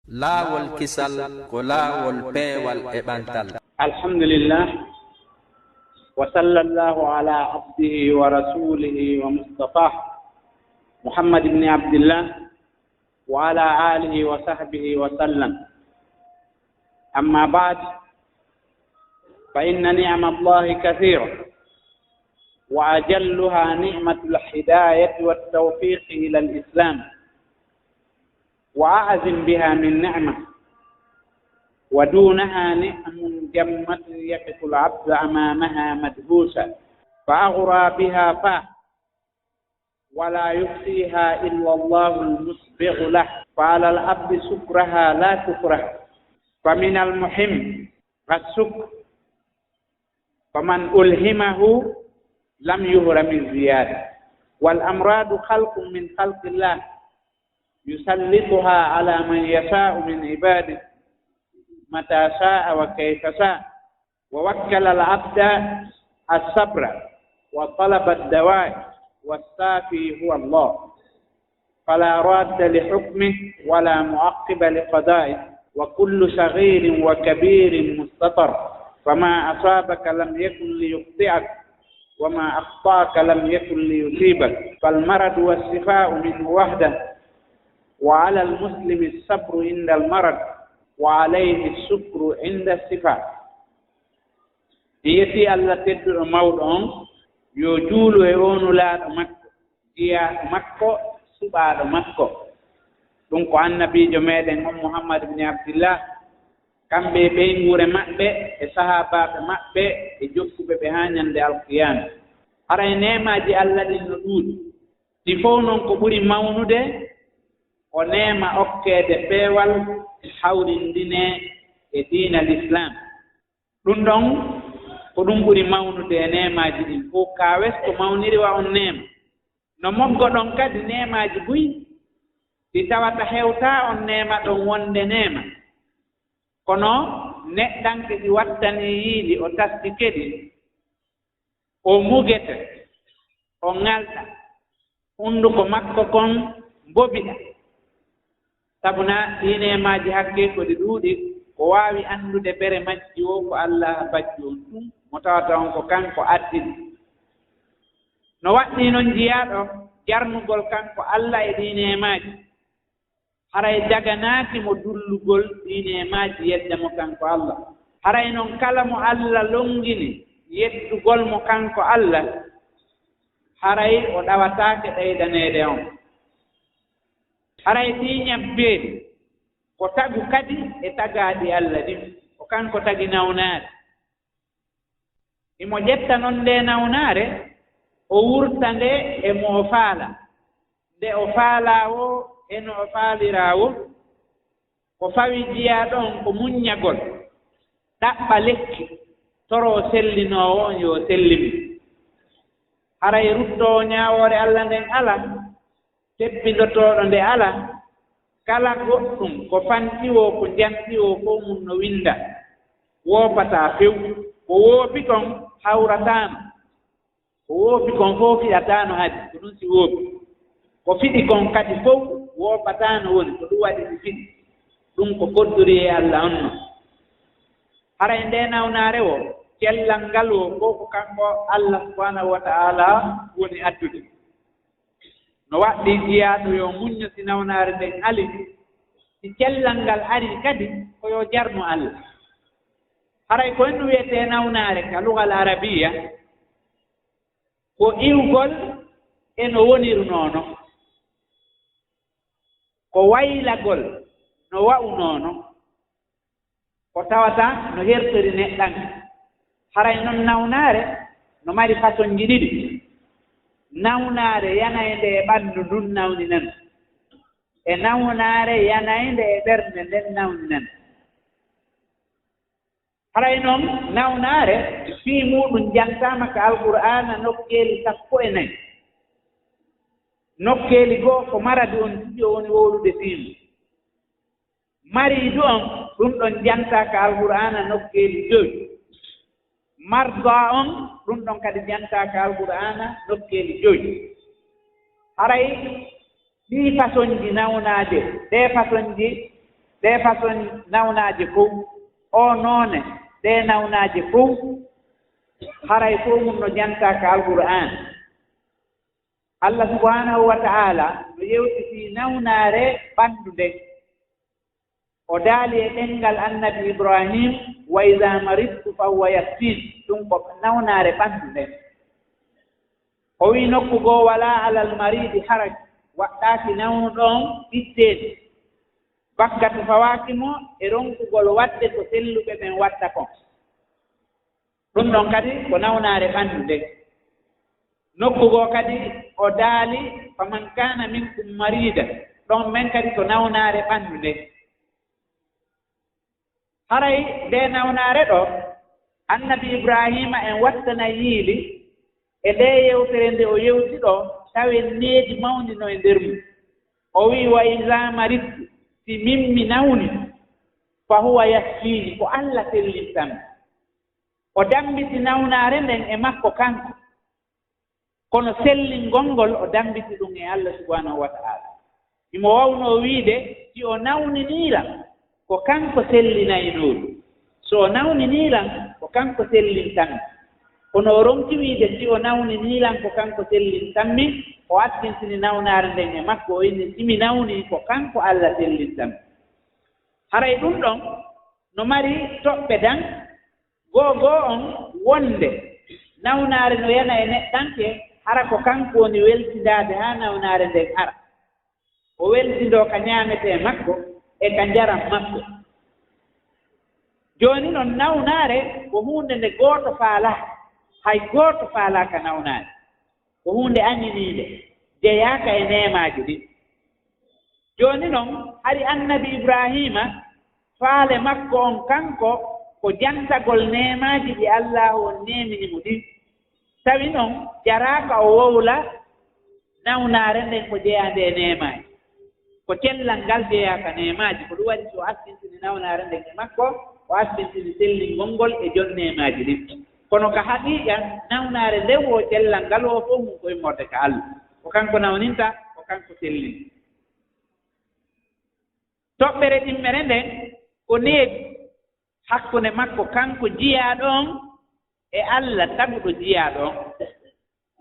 laawol kisal ko laawol peewal e ɓantal. Alhamdulillah wa sallallahu ala abdihi wa rasulihi wa mustafah Muhammad ibn Abdillah wa ala alihi wa sahbihi wa sallam. Amma ba'd, fa inna ni'matallahi kathira wa ajalluha ni'matul hidayati wat tawfiqi ila al-islam وأعظم بها من نعمة ودونها نعم جمة يقف العبد أمامها مدهوسا فأغرى بها فاه ولا يحصيها إلا الله المسبغ له فعلى العبد سكرها لا كفره فمن المهم السكر فمن ألهمه لم يهرم الزيادة والأمراض خلق من خلق الله يسلطها على من يشاء من عباده متى شاء وكيف شاء ووكل العبد الصبر وطلب الدواء والشافي هو الله فلا راد لحكمه ولا معقب لقضائه وكل صغير وكبير مستتر فما أصابك لم يكن ليخطئك وما أخطأك لم يكن ليصيبك فالمرض والشفاء منه وحده وعلى المسلم الصبر عند المرض وعليه الشكر عند الشفاء. يتي الله تدعو موضوع يجول ويون لا مكو يا مكو سبار مكو دونك النبي جميدن محمد بن عبد الله kambe be ngure mabbe e sahaba mabbe e jokkube be hanyande alqiyam ara neemaji Allah din no duudi di fo non ko buri mawnude o neema okkeede peewal hawrindine e diina l'islam ɗum ɗon ko ɗum ɓuri mawnude e neemaaji ɗin fof kaawes ko mawniri wa on neema no moggo ɗon kadi neemaaji buy ɗi tawata hewtaa on neema ɗon wonde neema kono neɗɗanke ɗi wattani yiili o tasdi kedi o mugete o ŋalta hunnduko makko kon mbobiɗa sabuna ɗineemaji hakke ko ɗi ɗuuɗi ko waawi anndude bere majji o ko Allah bajji on ɗum mo tawata on ko kanko addini no waɗɗi noon njiyaaɗo jarnugol kanko Allah e ɗineemaaji haray jaganaaki mo dullugol ɗineemaaji yedde mo kanko Allah haray noon kala mo Allah longini yeddugol mo kanko Allah haray o ɗawataake ɗaydaneede on haray ɗi ñabbeeɗi ko tagu kadi e tagaaɗi Allah ɗin ko kanko tagi nawnaare imo ƴetta noon nde nawnaare o wurta nde e mo faala nde o faalaa o eno o faaliraa o ko fawi jiyaa ɗon ko muññagol ɗaɓɓa lekki toroo sellinoowo on yo sellimi haray ruttoo ñaawoore Allah nden ala tebbindotooɗo nde ala kala goɗɗum ko fantiwo ko jantiwo ko mum no winda woopataa few ko woopi kon hawrataano ko woopi kon fof fiɗataano hadi ko ɗum si woopi ko fiɗi kon kadi fof woopataano woni ko ɗum waɗi si fiɗi ɗum ko koddori e Allah on no haray nde nawnaare o cellal ngal o fof ko kanko Allah subhanahu wa ta'ala woni addude no waɗɗi jiyaaɗo yo muñño si nawnaare nden ali si cellal ngal ari kadi ko yo jarno Allah haray ko en wiyetee nawnaare ka lugal arabiya ko iwgol eno wonirnoono ko waylagol no wa'unoono ko tawata no hertori neɗɗan haray noon nawnaare no mari façon ji ɗiɗi nawnaare yanaynde e ɓanndu ndun nawni nan e nawnaare yanaynde e ɓernde nden nawni nan haray noon nawnaare fii muɗum jantaama ko alqur'ana nokkeeli 14 nokkeeli goo ko maradi on tiɗi o woni wowlude fiimu mariidu on ɗum ɗon jantaa ko alqur'ana nokkeeli 5 marda on ɗum ɗon kadi jantaa ko alqur'ana nokkeeli 5 haray ɗii façon ji nawnaade ɗee façon ji ɗe façon nawnaaji fof o noone ɗe nawnaaji fof haray fof mum no jantaaka alqur'an Allah subhanahu wa ta'ala no yewtitii nawnaare ɓanndu nden o daali e ɗenngal annabi ibrahim wa ida maridtu fa huwa yasfin ɗum ko nawnaare ɓanndu nden o wii nokku goo wala alal maridi haraj waɗɗaaki nawnuɗon ɓitteede bakkatu fawaaki mo e ronkugol waɗde ko selluɓe ɓen watta kon ɗum ɗon kadi ko nawnaare ɓanndu nden nokku goo kadi o daali faman kana minkum marida ɗon men kadi ko nawnaare ɓanndu nden haray nde nawnaare ɗo annabi ibrahima en wattana yiili e nde yewtere nde o yewti ɗo tawen needi mawndi no e nder mum o wii wa iza maridtu si mimmi nawni fa huwa yasfini ko Allah sellintam o dambiti nawnaare nden e makko kanko kono sellingol ngol o dambiti ɗum e Allah subhanahu wa ta'ala imo wawno wiide si o nawniniilam ko kanko sellinaynoɗum so o nawniniilam ko kanko sellintammi kono o ronki wiide si o nawniniilam ko kanko sellintammi o addintini nawnaare nden e makko o inni simi nawni ko kanko Allah sellintammi haray ɗum ɗon no mari toɓɓe dan goo on wonde nawnaare no yana e neɗɗanke hara ko kanko woni weltindaade haa nawnaare nden ara o weltindoo ka ñaametee makko e ka njaram makko jooni noon nawnaare ko huunde nde gooto faalaa hay gooto faalaa ka nawnaare ko huunde añiniide jeyaaka e neemaaji ɗi jooni noon hari annabi ibrahima faale makko on kanko ko jantagol neemaaji ɗi allahu on neemini mo ɗi tawi noon jaraaka o wowla nawnaare nden ko jeyaande e neemaaji ko cellal ngal jeyaaka neemaaji ko ɗum waɗi so asbintini nawnaare nden e makko o asbintini sellingol ngol e jon neemaaji ɗin kono ko haqiiqa nawnaare nden o cellal ngal o fof mum koye morde ka Allah ko kanko nawninta ko kanko sellinta toɓɓere ɗimmere nden ko neeɓi hakkunde makko kanko jiyaaɗo on e Allah taguɗo jiyaaɗo on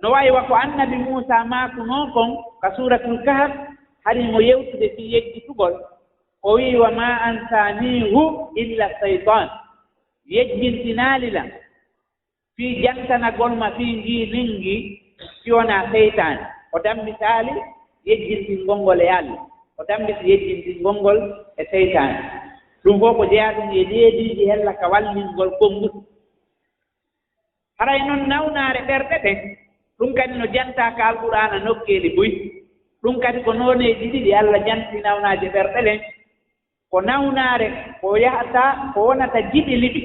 no waywa ko annabi Muusa maakunoo kon ka suuratul kahf hari mo yewtude fii yejjitugol o wii wa ma ansanihu illa seytan yejjintinaalilam fii jantanagol ma fii ngiilingi si wonaa seytaane o dambitaali yejjintingol ngol e Allah o dambiti yejjintingol ngol e seytaane ɗum fof ko jeyaa ɗum e leediiji hella ka wallingol konnguɗo haray noon nawnaare ɓerɗe ɗen ɗum kadi no jantaaka alqur'ana nokkeeli boy ɗum kadi ko nooneeji ɗiɗi Allah janti nawnaaje ɓerɗe ɗen ko nawnaare ko yahata ko wonata jiɗi liɓi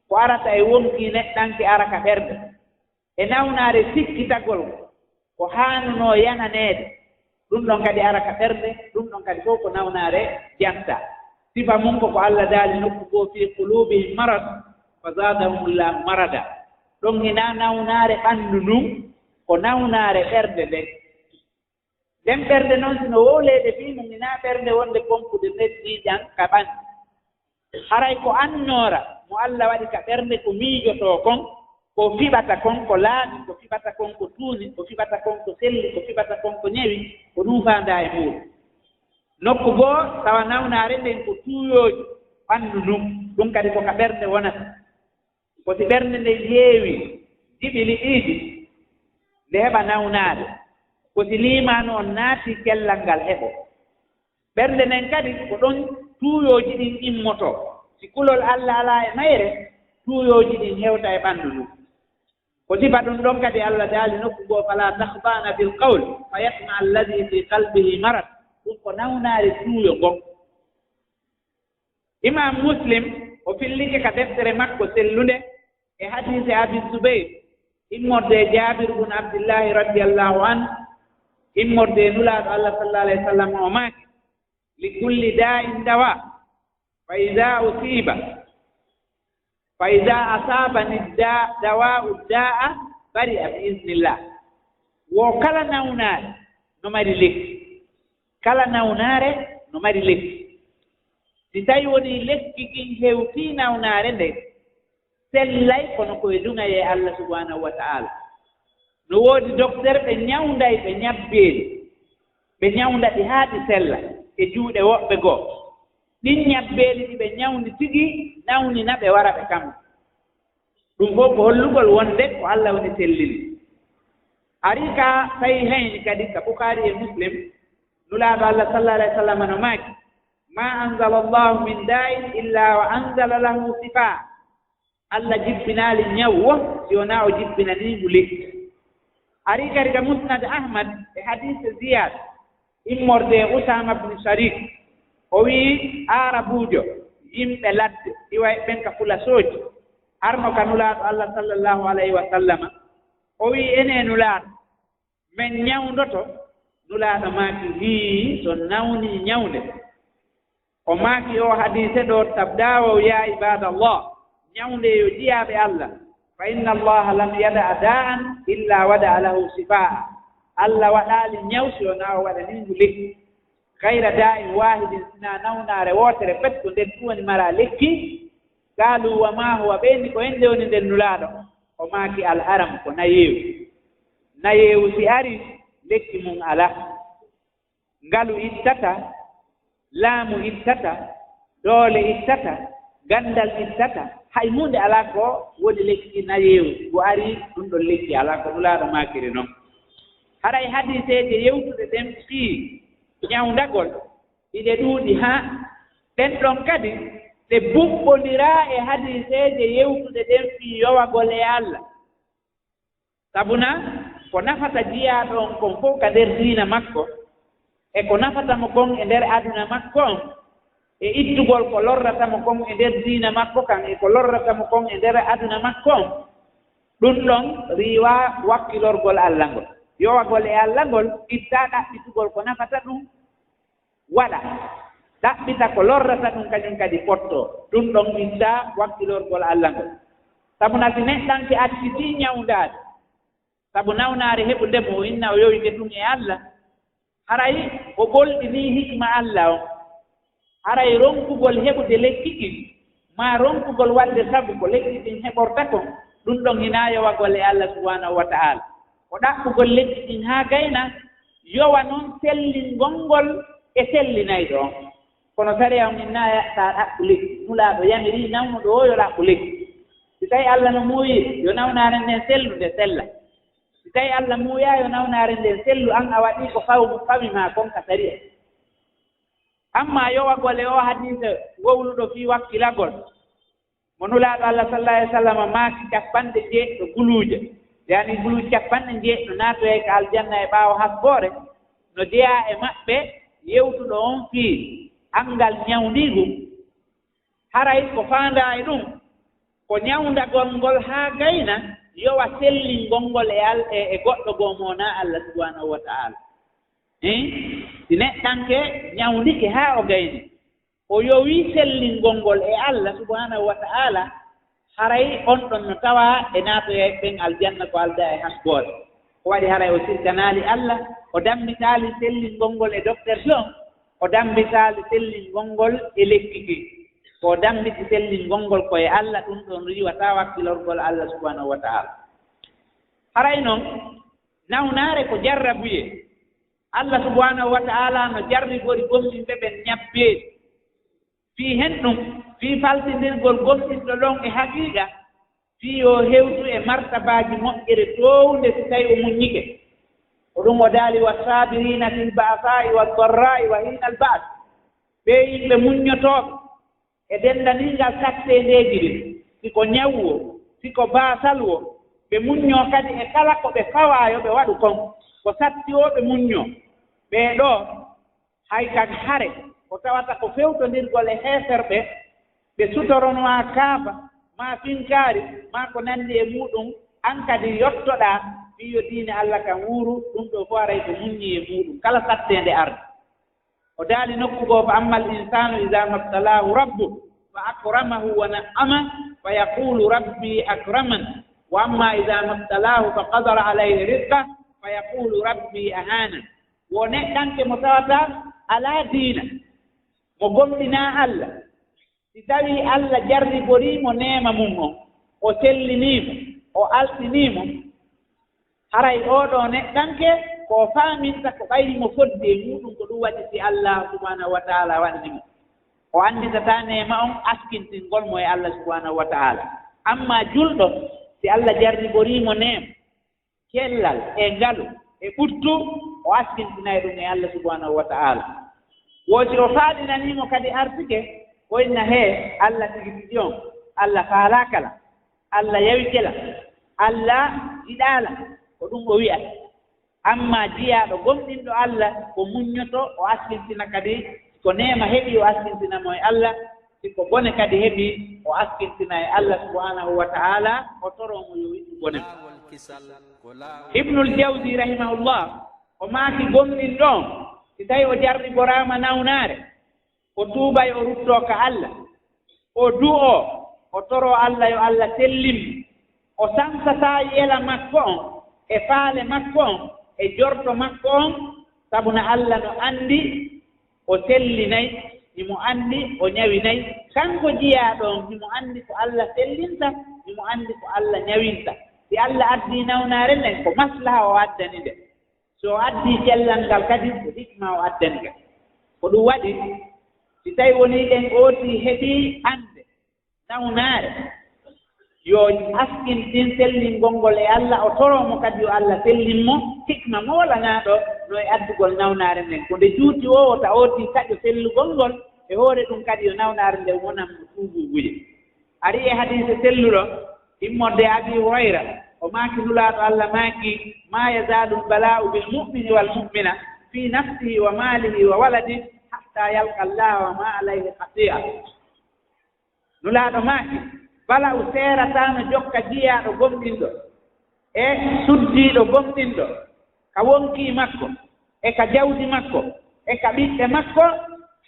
ko arata e wonki neɗɗanke ara ka ɓerɗe e nawnaare sikkitagol ko haanunoo yananeede ɗum ɗon kadi ara ka ɓerɗe ɗum ɗon kadi fof ko nawnaare janta sifa mum ko Allah daali nokku goo fii qulubihim marad fa zadahumullahu marada ɗon hina nawnaare ɓanndu ndun ko nawnaare ɓerɗe nden nden ɓerɗe noon sino wowleede fii mum hina ɓerɗe wonde pompude neddiijan ka ɓanndu haray ko annoora mo Allah waɗi ka ɓernde ko miijotoo kon ko fiɓata kon ko laaɓi ko fiɓata kon ko tuuni ko fiɓata kon ko selli ko fiɓata kon ko ñewi ko ɗum faandaa e muɗum nokku goo tawa nawnaare nden ko tuuyooji ɓanndu ndun ɗum kadi ko ka ɓernde wonata ko si ɓernde nde yeewi jiɓili ɗiiɗi nde heɓa nawnaade ko si liimaano on naati kellal ngal heɓo ɓernde nden kadi ko ɗon tuuyooji ɗin immotoo si kulol Allah alaa e mayre tuuyooji ɗin hewta e ɓanndu ndun ko sifa ɗum ɗon kadi Allah daali nokku goo falaa tahbana bil qawl fa yatma alladi fi qalbihi marad ɗum ko nawnaare tuuyo ngon imam muslim o fillike ka deftere makko sellunde e hadise abi zubayr immorde jabir bun abdillahi radiallahu an immorde nulaaɗo Allah sallallahu alayhi wa sallam o maaki li kulli da'in dawa fa ida usiba fa ida asabani dawa'u da'a bari'a bi iznillah wo kala nawnaare no mari lekki kala nawnaare no mari lekki si tawi woni lekki kin hewti nawnaare nde sellay kono koye dungaye Allah subhanahu wa ta'ala no woodi docteur ɓe ñawnday ɓe ñabbeeli ɓe ñawnda ɗi haa ɗi sella e juuɗe woɓɓe goo ɗin ñabbeeli ɗi ɓe ñawndi tigi nawnina ɓe wara ɓe kamɓe ɗum fof ko hollugol wonde ko Allah woni sellini ari ka tawi hayni kadi ka Bukhari e Muslim nulaaɗo Allah sallallahu alayhi wa sallam no maaki ma anzala allahu min da'in illa wa anzala lahu sifaa Allah jibbinaali ñawwo si wonaa o jibbinaniimu lekki ari kadi ka Musnad Ahmad e hadise Ziyad immorde Usama bne Sharik o wii arabuujo yimɓe ladde iwa ɓen ka fulasooji arno ka nulaaɗo Allah sallallahu alayhi wa sallam o wii ene nulaaɗo men ñawndoto nulaaɗo maaki wii so nawni ñawnde o maaki o hadise ɗo tabdawo ya ibadallah ñawnde yo jiyaaɓe Allah fa inna allaha lam yada da'an illa wada lahu sifaa Allah waɗaali ñaw si wonaa o waɗaniingu lekki gayra da'in wahidin sina nawnaare wootere fetto nden ɗum woni mara lekki qaalu wa ma huwa ɓeyni ko hennde woni nden nulaaɗo o maaki alharam ko nayeewu si ari lekki mum ala ngalu ittata laamu ittata doole ittata gandal ittata hay hunde alaa ko woni lekki nayeewu ko ari ɗum ɗon lekki alaa ko nulaaɗo maakiri noon haray hadiseeje yewtude ɗen fii ñawndagol ɗiɗe ɗuuɗi haa ɗen ɗon kadi ɗe buɓɓondiraa e hadiseeje yewtude ɗen fii yowagol e Allah sabuna ko nafata jiyaaɗo on kon fof ka nder diina makko e ko nafatamo kon e nder aduna makko on e ittugol ko lorratamo kon e nder diina makko kan e ko lorratamo kon e nder aduna makko on ɗum ɗon riiwa wakkilorgol Allah ngol yowagol e Allah ngol itta ɗaɓɓitugol ko nafata ɗum waɗa ɗaɓɓita ko lorrata ɗum kañum kadi potto ɗum ɗon itta wakkilorgol Allah ngol sabu na si neɗɗanke acciti ñawdaade sabu nawnaare heɓu ndemo o inna o yowike ɗum e Allah haray o ɓolɗinii hikma Allah on haray ronkugol heɓude lekki ɗin ma ronkugol waɗde sabu ko lekki ɗin heɓorta kon ɗum ɗon hina yowagol e Allah subhanahu wa ta'ala o ɗaɓɓugol lekki ɗin haa gayna yowa noon sellingol e sellinayɗo on kono sariya on inna yaɗta ɗaɓɓu lekki nulaaɗo yamirii nawnuɗo o yo ɗaɓɓu lekki si tawi Allah no muuyi yo nawnaare nden sellude sella si tawi Allah muuya yo nawnaare nden sellu an a waɗii ko fami ma kon ka sariya amma yowagol e o hadise wowluɗo fii wakkilagol mo nulaaɗo Allah sallallahu alayhi wa sallam maaki capanɗe jeeɗiɗo guluuje yani guluuje capanɗe jeeɗiɗo naatoye ko aljanna e ɓaawo hasboore no jeyaa e maɓɓe yewtuɗo on fii anngal ñawndiigu haray ko faandaa e ɗum ko ñawndagol ngol haa gayna yowa sellingol ngol e goɗɗo goo moona Allah subhanahu wa ta'ala si neɗɗanke ñawndike haa o gayni o yowii sellingol ngol e Allah subhanahu wa ta'ala haray on ɗon no tawaa e naatoye ɓen aljanna ko alda e hasboore ko waɗi haray o sirkanaali Allah o dammitaali sellingol ngol e docteur on o dammitaali sellingol ngol e lekki ki ko dammiti sellingol ngol koye Allah ɗum ɗon riiwataa wakkilorgol Allah subhanahu wa ta'ala haray noon nawnaare ko jarrabuye Allah subhanahu wa ta'ala no jarrigori gomɗinɓe ɓen ñabbeeɗi fii hen ɗum fii faltindirgol gomɗinɗo ɗon e haqiiqa fii yo hewtu e martabaaji moƴƴere townde so tawi o muññike ko ɗum o daali wa sabirina fil ba'sa'i wa darra'i wa hina al ba's ɓe yimɓe muññotooɓe e dendaningal sattendeeji ɗin siko ñawwo siko baasalwo ɓe muññoo kadi e kala ko ɓe fawaayo ɓe waɗu kon ko sattiyooɓe muññoo ɓee ɗo hay kadi hare ko tawata ko fewtondirgol e heeferɓe ɓe sutoronowaa kaaba ma finkaari ma ko nanndi e muɗum an kadi yottoɗaa wiyo diine Allah kan wuuru ɗum ɗo fof aray ko muññi e muɗum kala sattende arde o daali nokkugoo fa amma al insanu ida mabtalahu rabbu fa akramahu wa na'ama fa yaqulu rabbi akraman wa amma ida mabtalahu fa qadara alayhi rizqa fa yaqulu rabbi ahana wo neɗɗanke mo tawata alaa diina mo gomɗinaa Allah si tawi Allah jarriborimo neema mum o sellinimo o altinimo haray oɗo neɗɗanke ko faaminta ko ɓayrimo fodde muɗum ko ɗum waɗi si Allah subhanahu wa taala waɗanimo o annditata neema on askintingol mo e Allah subhanahu wa taala. Amma julɗo si Allah jarriborimo neema kellal e ngalu e ɓurtu o askintinayi ɗum e Allah subhanahu wa taala. wooti o faaɗinanimo kadi arsike o inna hee Allah tigi on Allah faalakala Allah yawikela Allah yiɗaala ko ɗum o wi'at. Amma jiyaaɗo gomɗinɗo Allah ko muññoto o askintina kadi ko neema heɓi o askintina mo e Allah siko bone kadi heɓi o askintina e Allah subhanahu wa ta'ala o toromo yo wiɗɗu bone. Ibnul Jawzi rahimahullah o maaki gomɗinɗo on si tawi o jarɗi boraama nawnaare o tuubay o ruttoo ka Allah o du'o o toro Allah yo Allah sellim o sansataa yela makko on e faale makko on e jorto makko on sabuna Allah no anndi o sellinayi imo anndi o ñawinayi kanko jiyaaɗo on imo anndi ko Allah sellinta imo anndi ko Allah ñawinta. Si Allah addii nawnaare nden ko maslaha o addani nde so o addii cellal ngal kadi ko hikma o addani ngal ko ɗum waɗi si tawi woni ɗen ootii heɓii annde nawnaare yo askintin sellingol ngol e Allah o toroomo kadi yo Allah sellinmo hikma moolanaaɗo no e addugol nawnaare nden ko nde juuti o o ta'ootii kaƴo sellugol ngol e hoore ɗum kadi yo nawnaare nde wonan mo tuubuubuye. Ari e hadiise selluɗo immorde Abi Hurayra o maaki nulaaɗo Allah maaki ma yazaalu lbala'u bilmu'mini walmu'mina fi nafsihi wa maalihi wa waladihi hatta yalqa Allah wa ma alayhi khati'a. Nulaaɗo maaki bala o seerataano jokka jiyaaɗo gomɗinɗo e suddiiɗo gomɗinɗo ka wonkii makko e ka jawdi makko e ka ɓiɓɓe makko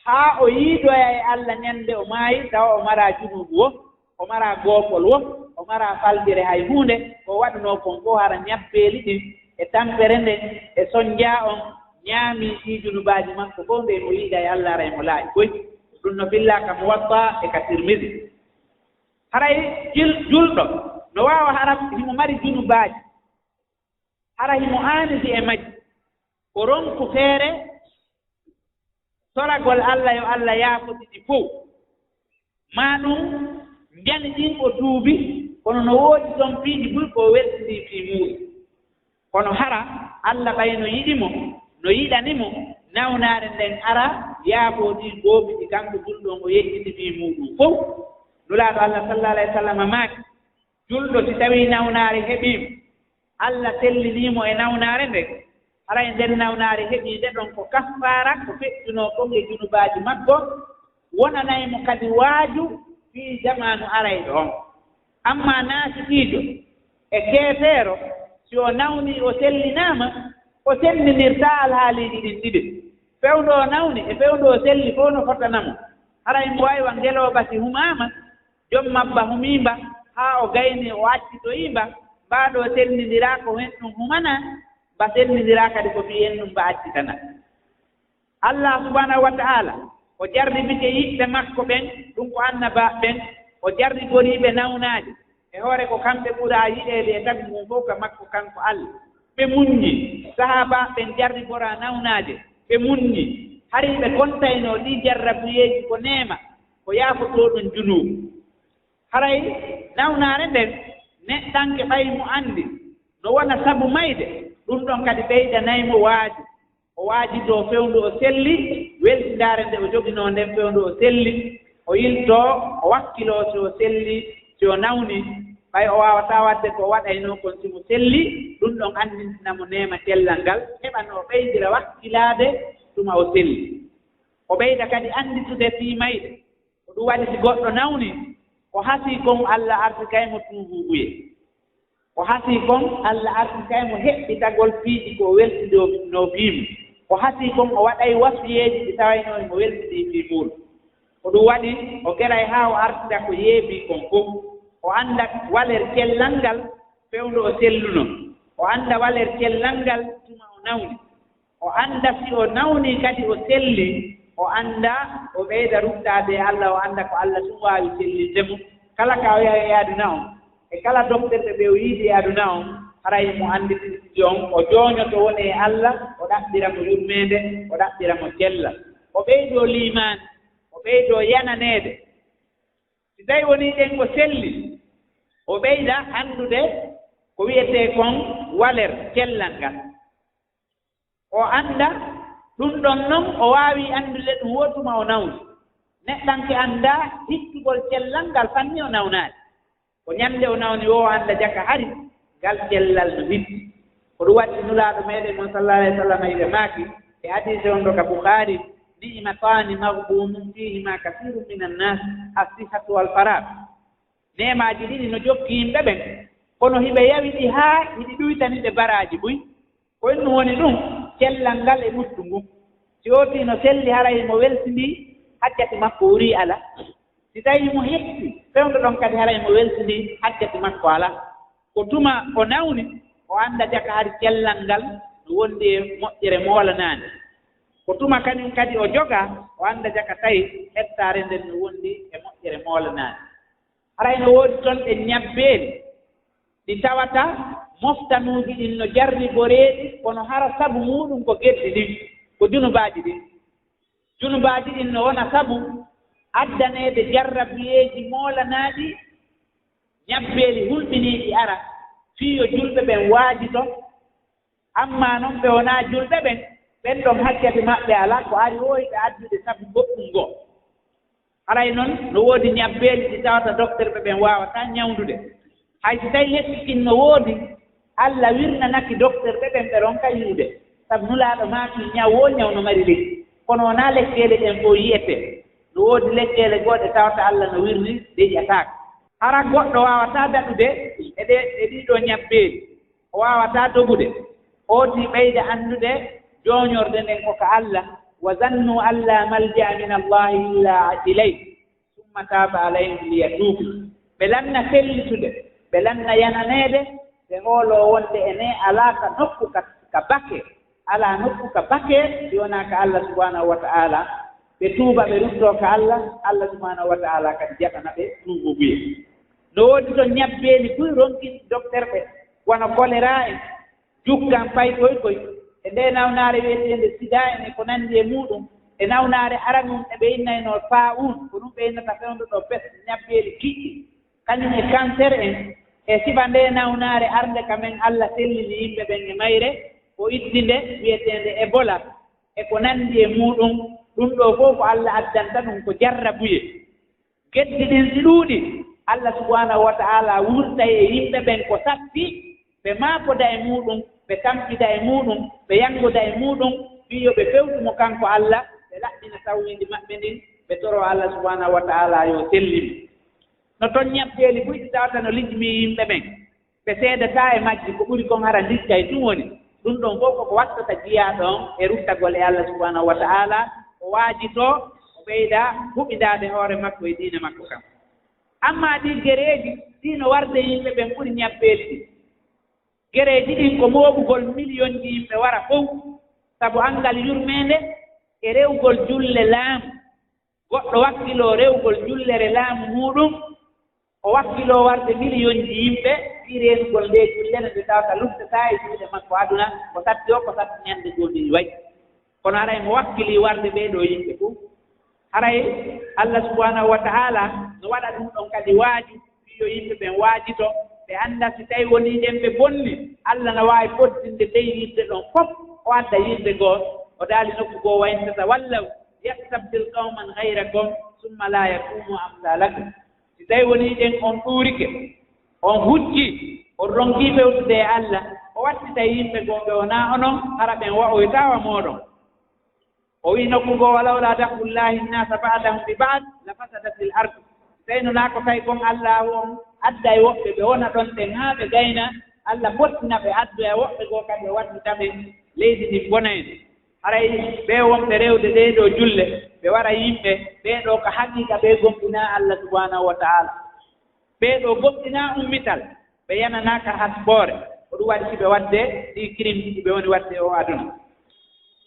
haa o yiidoya e Allah ñannde o maayi tawa o maraa junubu wo o maraa goopol wo o maraa faldire hay huunde ko waɗunoo kon fof hara ñabbeeli ɗin e tampere nden e soñjaa on ñaamii ɗii junubaaji makko fof nde mo yiida e Allah ara e mo laaƴi koy ɗum no billa ka Muwatta e ka Tirmidi. Haray julɗo no waawa hara himo mari junubaaji hara himo aanidi e majji ko ronku feere soragol Allah yo Allah yaafotiɗi fof maa ɗum njani ɗin o tuubi kono no woodi ɗon piiji bul ko weltindii fii muuɗum kono hara Allah ɓay no yiɗimo no yiɗanimo nawnaare nden ara yaafooɗi gooɓiɗi kanko julɗo o yettiti fii muuɗum fof. Nulaaɗo Allah sallallahu alayhi wa sallam maaki julɗo si tawii nawnaare heɓiimo Allah selliniimo e nawnaare nde haray nden nawnaare heɓii nde ɗon ko kafaara ko feƴƴunoo ɗon e junubaaji makko wonanaymo kadi waaju fii jamanu arayɗo on. Amma naasitiijo e keefeero si o nawnii o sellinaama o sellinirtaa alhaaliiji ɗin ɗiɗi fewndo o nawni e fewndo o selli fof no fotanamo haray mo waywa ngeloo basi humaama jom mabba humiimba haa o gayni o accitoyiimba mbaaɗo sellindiraa ko hen ɗum humana mba sellindiraa kadi ko fii hen ɗum mba accitana. Allah subhanahu wa ta'ala o jarribike yiɓɓe makko ɓen ɗum ko annabaaɓe ɓen o jarriboriiɓe nawnaaji e hoore ko kamɓe ɓuraa yiɗeede e tagu mum fof ka makko kanko Allah ɓe muññi sahaabaaɓe ɓen jarriboraa nawnaaje ɓe muññi hari ɓe kontaynoo ɗii jarrabuyeeji ko neema ko yaafotoo ɗum junuubu. Haray nawnaare nden neɗɗanke ɓay mo anndi no wona sabu mayde ɗum ɗon kadi ɓeydanaymo waaju o waajidoo fewndu o selli weltindaare nde o joginoo nden fewndu o selli o yiltoo o wakkiloo si o selli si o nawni ɓay o waawataa waɗde ko waɗaynoo kon si mo selli ɗum ɗon anndintinamo neema cellal ngal heɓano o ɓeydira wakkilaade tuma o selli o ɓeyda kadi annditude fii mayde ko ɗum waɗi si goɗɗo nawni o hasii kon Allah artikaymo tuubuuɓuye o hasii kon Allah artikaymo heɓɓitagol fiiɗi ko weltidoo fiimu o hasii kon o waɗay wasiyeeji ɗi tawaynoo emo weltidii fii muɗum ko ɗum waɗi o geray haa o artida ko yeebii kon fof o annda waler cellal ngal fewndu o selluno o annda waler cellal ngal tuma o nawni o annda si o nawnii kadi o selli o annda o ɓeyda ruttaade e Allah o annda ko Allah ɗum waawi sellindemo kala ka o yaha e aduna on e kala docteur ɓe o yiidi e aduna on haray mo anndi décision o jooñoto woni e Allah o ɗaɓɓira mo yurmeende o ɗaɓɓira mo cellal o ɓeydoo liimaani o ɓeydoo yananeede si tawi woni ɗen ko selli o ɓeyda anndude ko wiyetee kon waler cellal ngal o annda ɗum ɗon noon o waawi anndude ɗum wootuma o nawni neɗɗanke annda hittugol cellal ngal fanni o nawnaade ko ñannde o nawni o annda jaka hari ngal cellal no hitti ko ɗum waɗi nulaaɗo meeɗen mon sallallahu alayhi wa sallam ide maaki e hadise on ɗo ka Bukhari ni'matani maghbunun fihima kasirun min annas as-sihhatu wal faragh nemaaji ɗiɗi no jokki yimɓe ɓen kono hiɓe yawi ɗi haa hiɗi ɗuytani ɗe baraaji ɓuy ko innu woni ɗum cellal ngal e ɓuttu ngu si wooti no selli haray mo weltindii hakkati makko wurii ala si tawii mo hetti fewnde ɗon kadi haray mo weltindii hakkati makko ala ko tuma o nawni o annda jaka hari cellal ngal no wondi e moƴƴere moolanaande ko tuma kañum kadi o jogaa o annda jaka tawi hettaare nden no wondi e moƴƴere moolanaande haray no woodi toon ɗe ñabbeeli ɗi tawata moftanuuji ɗin no jarri boreeɗi kono hara sabu muɗum ko geddi ɗin ko junubaaji ɗin junubaaji ɗin no wona sabu addaneede jarrabiyeeji moolanaaɗi ñabbeeli hulɓiniiɗi ara fii yo julɓe ɓen waajito amma noon ɓe wonaa julɓe ɓen ɓen ɗon hakkati maɓɓe alaa ko ari woyɓe addude sabu goɗɗum ngoo haray noon no woodi ñabbeeli ɗi tawata docteur ɓe ɓen waawataa ñawndude hay so tawii lekkikin no woodi Allah wirnanaki docteur ɓe ɓen ɓe ronka yiide sabu nulaaɗo maaki ñaw wo ñaw no mari lekki kono wonaa lekkeele ɗen fof yiyete no woodi lekkeele gooɗe tawata Allah no wirni ɗe ƴataaka hara goɗɗo waawataa daɗude e ɗiɗo ñabbeeli o waawataa dogude ooti ɓeyda anndude jooñorde nden ko ka Allah wa zannu alla malja'a min Allahi illa ilayhi summa taaba alayhim liyatuubu ɓe lanna sellitude ɓe lanna yananeede ɓe hooloo wonde ene alaa ka nokku ka bake alaa nokku ka bake si wonaa ka Allah subhanahu wa ta'ala ɓe tuuba ɓe ruttoo ka Allah subhanahu wa ta'ala kadi jaɓana ɓe tuububuye no woodi to ñabbeeli fuy ronkin docteur ɓe wono choléra en jukkan pay koy e nde nawnaare wiyeteende sida en e ko nanndi e muɗum e nawnaare aranum e ɓe innayno faa'un ko ɗum ɓe innata fewnde ɗo bes ñabbeeli kiɗɗi kañum e cancer en e siba nde nawnaare arnde ka men Allah sellini yimɓe ɓen e mayre o ittinde wiyeteende Ebola e ko nanndi e muɗum ɗum ɗo fof ko Allah addanta ɗum ko jarrabuye geddi ɗin si ɗuuɗi Allah subhanahu wa ta'ala wurtay e yimɓe ɓen ko satti ɓe maakoda e muɗum ɓe tampida e muɗum ɓe yanngoda e muɗum wiyo ɓe fewtumo kanko Allah ɓe laɓɓina tawhidi maɓɓe ndin ɓe toro Allah subhanahu wa ta'ala yo sellimi no toon ñabbeeli fuyɗi tawata no lijmi yimɓe ɓen ɓe seedataa e majji ko ɓuri kon hara ndikkay ɗum woni ɗum ɗon fof koko wattata jiyaa ɗon e ruttagol e Allah subhanahu wa ta'ala o waajitoo o ɓeyda huɓidaade hoore makko e diine makko kam amma ɗi gereeji ɗi no warde yimɓe ɓen ɓuri ñabbeeli ɗi gereeji ɗin ko mooɓugol million ji yimɓe wara fof sabu anngal yurmeende e rewgol julle laamu goɗɗo wakkiloo rewgol jullere laamu muɗum o wakkiloo warde million ji yimɓe fii reenugol nde jullere nde tawata luftataa e juuɗe makko aduna ko satti o ko satti ñannde gondi wayi kono haray mo wakkilii warde ɓee ɗoo yimɓe fof haray Allah subhanahu wa ta'ala no waɗa ɗum ɗon kadi waaji fiyo yimɓe ɓen waajito ɓe annda si tawi wonii ɗen ɓe bonni Allah no waawi poddinde ley yimɓe ɗon fof o adda yimɓe goo o daali nokku goo wayntata wallaw yastabdil qawman hayrakum summa la yakunu amsalakum si tawi wonii ɗen on ɗuurike on hucci on ronkii fewtude e Allah o wattita yimɓe goo ɓe wonaa onon hara ɓen wa'oytawa mooɗon o wii nokku goo walawla dafullahi nnasa ba'dahum bi ba'd la fasadatil ard tawino naa ko tawi kon Allah on adda e woɓɓe ɓe wona ɗon ɗen haa ɓe gayna Allah fottina ɓe addu e woɓɓe goo kadi o waddita ɓe leydi ɗin bonayde haray ɓe wonɓe rewde ɗee ɗoo julle ɓe wara yimɓe ɓee ɗoo ko haqiiqa ɓe gomɗinaa Allah subhanahu wa ta'ala ɓee ɗoo gomɗinaa ummital ɓe yananaaka hasboore ko ɗum waɗi si ɓe waɗde ɗi crime ɗi ɓe woni waɗde o aduna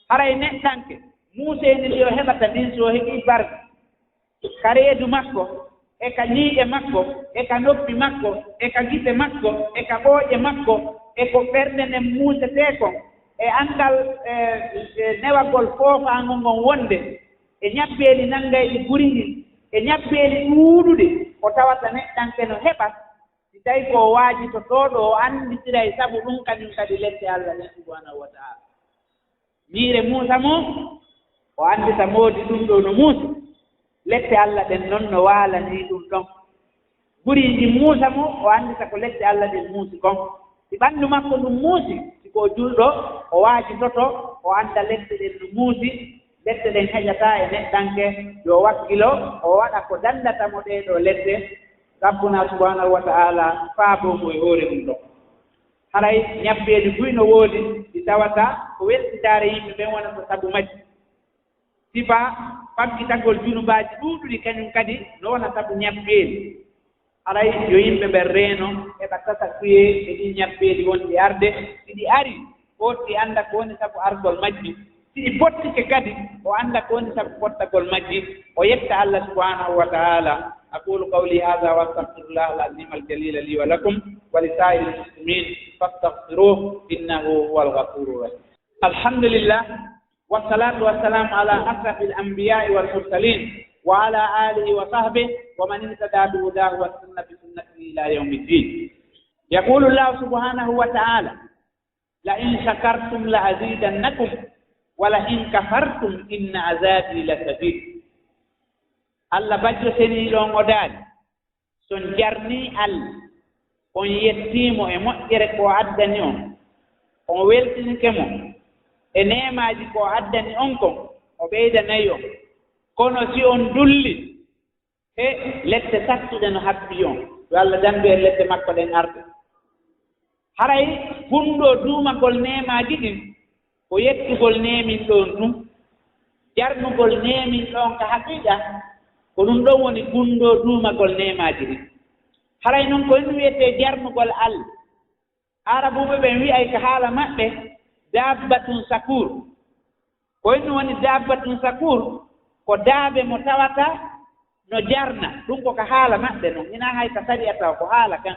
haray neɗɗanke muuseni ndi o heɓata ndin so heɓi barke ka reedu makko e ka ñiiƴe makko e ka noppi makko e ka gite makko e ka ɓooƴe makko e ko ɓernde nden muusetee kon e anndal newagol foofaango ngon wonde e ñabbeeli nanngayɗi guri ɗin e ñabbeeli ɗuuɗuɗe o tawata neɗɗanke no heɓat si tawi ko waaji to tooɗo o annditiray sabu ɗum kañum kadi lette Allah nen subhanahu wa taala ñiire muusa mo o anndita moodi ɗum ɗo no muusi lette Allah ɗen noon no waalanii ɗum ɗon guriiji muusa mo o anndita ko lette Allah ɗen muusi kon si ɓanndu makko ɗum muusi siko julɗo o waajitoto o annda lette ɗen no muusi lette ɗen heƴataa e neɗɗanke yo wakkilo o waɗa ko dandata mo ɗeeɗo lette rabbuna subhanahu wa ta'ala faaboomo e hoore mum ɗon haray ñabbeeli buy no woodi ɗi tawata ko weltitaare yimɓe ɓen wona ko sabu majji sifa faggitagol junubaaji ɗuuɗuɗi kañum kadi no wona sabu ñabbeeli haray yo yimɓe ɓen reeno heɓa tata kuye e ɗi ñabbeeli wonɗi arde si ɗi ari footi annda ko woni sabu argol majji si ɗi bottike kadi o annda ko woni sabu bottagol majji o yetta Allah subhanahu wa ta'ala أقول قولي هذا وأستغفر الله العظيم الجليل لي ولكم ولسائر المسلمين فاستغفروه إنه هو الغفور الرحيم. الحمد لله والصلاة والسلام على أشرف الأنبياء والمرسلين وعلى آله وصحبه ومن اهتدى بهداه واستنى بسنته إلى يوم الدين. يقول الله سبحانه وتعالى: لئن شكرتم لأزيدنكم ولئن كفرتم إن عذابي لشديد. Allah bajjo seniiɗon o daali son jarnii Allah on yettiimo e moƴƴere ko addani on weltinike mo e neemaaji ko addani on kon o ɓeydanayi on kono si on dulli e lette sattuɗe no habbi on yo Allah dambi e lette makko ɗen arde haray hunɗo duumagol neemaaji ɗin ko yettugol neemin ɗon ɗum jarnugol neemin ɗon ka haqiiqa ko ɗum ɗon woni gunndoo duumagol neemaaji ɗin haray noon ko en wiyetee jarnugol Allah arabuɓe ɓen wi'ay ko haala maɓɓe dabbatun sakur ko en woni dabbatun sakur ko daabe mo tawata no jarna ɗum ko haala maɓɓe noon ina hay ka sari taw ko haala kan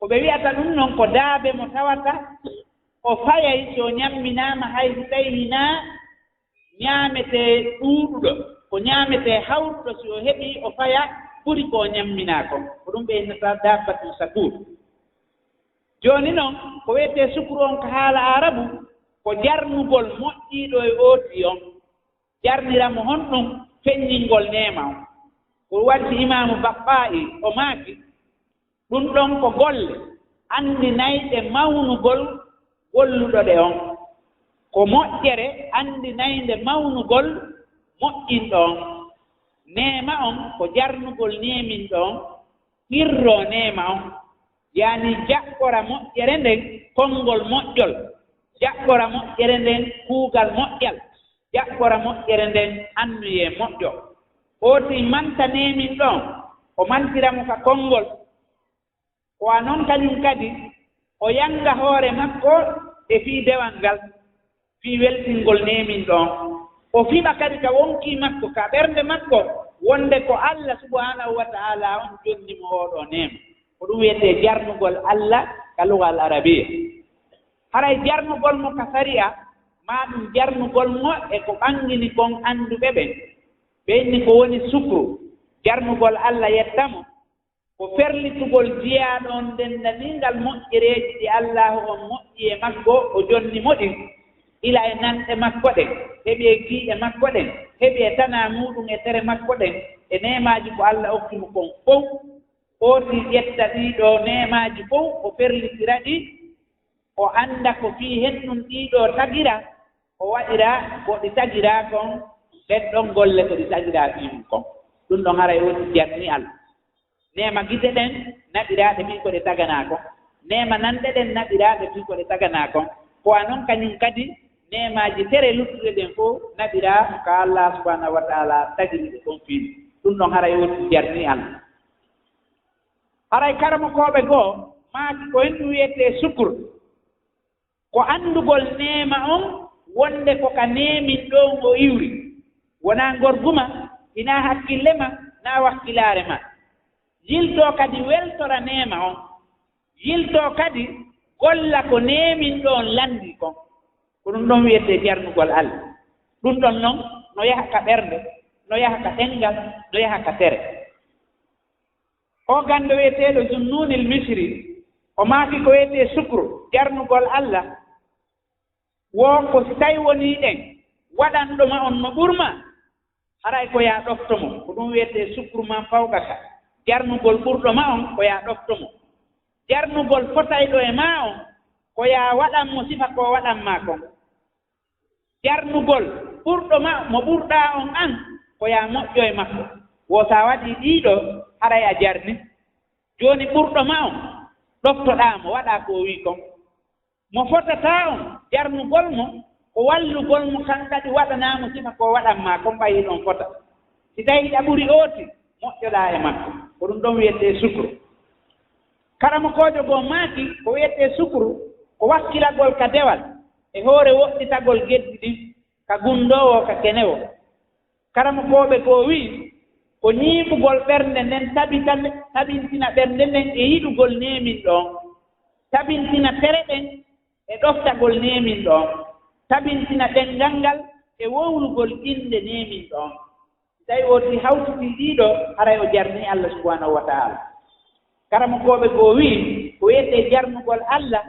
ko ɓe wi'ata ɗum noon ko daabe mo tawata o fayay so ñamminaama hay so tawi hinaa ñaametee ɗuuɗuɗo ko ñaametee hawruɗo si o heɓii o faya ɓuri ko ñamminaa kon ko ɗum ɓe innata dabbatun sakur jooni noon ko wiyetee sukuru on ko haala arabu ko jarnugol moƴƴiiɗo e ooti on jarniramo honɗum feññingol neema on ko waddi imamu Baɓɓaa'i o maaki ɗum ɗon ko golle anndinayɗe mawnugol golluɗo ɗe on ko moƴƴere anndinayde mawnugol moƴƴinɗo on neema on ko jarnugol neeminɗo on hirro neema on yaani jaɓɓora moƴƴere nden konngol moƴƴol jaɓɓora moƴƴere nden kuugal moƴƴal jaɓɓora moƴƴere nden annuye moƴƴo o si manta neemin ɗon o mantiramo ka konngol ko a noon kañum kadi o yanga hoore makko e fii dewal ngal fii weltingol neemin ɗon o fiɓa kadi ka wonki makko ka ɓernde makko wonde ko Allah subhanahu wa ta'ala on jonnimo oɗo neema ko ɗum wiyetee jarnugol Allah ka lugal arabiya haray jarnugol mo ka sariya ma ɗum jarnugol mo e ko ɓangini kon annduɓe ɓen ɓenni ko woni sukru jarnugol Allah yettamo ko ferlitugol jiyaaɗo on dendaningal moƴƴereeji ɗi Allahu on moƴƴi e makko o jonnimo ɗin ila e nanɗe makko ɗen heɓi e giiƴe makko ɗen heɓi e tana muɗum e tere makko ɗen e neemaaji ko Allah okkimo kon fof ooti ƴetta ɗiiɗo neemaaji fof o ferlitira ɗi o annda ko fii hen ɗum ɗiiɗo tagira o waɗira ko ɗi tagiraa kon ɗen ɗon golle ko ɗi tagiraa fii mum kon ɗum ɗon hara e woni jarni Allah neema gite ɗen naɓiraaɗe fii ko ɗe taganaa kon neema nanɗe ɗen naɓiraaɗe fii ko ɗe taganaa kon ko a noon kañum kadi neemaaji tere luttuɗe ɗen fof naɓiraa ko Allah subhanahu wa taala tagiri ɗe ɗon fii ɗum ɗon hara e woni jarni Allah haray karamakooɓe goo maaki ko henɗum wiyetee sukur ko anndugol neema on wonde ko ka neemin ɗon o iwri wona ngorguma ina hakkille ma na wakkilaare ma yilto kadi weltora neema on yilto kadi golla ko neemin ɗon landi kon ko ɗum ɗon wiyete jarnugol Allah ɗum ɗon noon no yaha ka ɓernde no yaha ka ɗengal no yaha ka tere o gando wiyeteɗo Zunnunil Misri o maaki ko wiyete sukru jarnugol Allah wo ko si tawi woni ɗen waɗanɗoma on no ɓurma haray ko ya ɗoftomo ko ɗum wiyete sukru man fawqaka jarnugol ɓurɗoma on ko ya ɗoftomo jarnugol fotayɗo e ma on ko ya waɗanmo sifa ko waɗanma kon jarnugol ɓurɗoma mo ɓurɗa on an ko ya moƴƴo e makko wo sa waɗi ɗiɗo haray a jarni joni ɓurɗoma on ɗoftoɗamo waɗa ko wi kon mo fotata on jarnugol mo ko wallugol mo kan kadi waɗanamo sifa ko waɗanma kon ɓayi ɗon fota si tawi ɗa ɓuri ooti moƴƴoɗa e makko ko ɗum ɗon wiyete sukru karamo kojo goo maaki ko wiyete sukru ko wakkilagol ka dewal e hoore woɗɗitagol geddi ɗin ka gundowo ka kenewo karamo koɓe goo wi ko ñiiɓugol ɓernde nden tabintina ɓernde nden e yiɗugol neemin ɗon tabintina tere ɗen e ɗoftagol neemin ɗon tabintina ɗengal ngal e wowlugol inde neemin ɗon tawi o si hawtiti ɗiɗo haray o jarni Allah subhanahu wa ta'ala karamo koɓe goo wi ko wiyete jarnugol Allah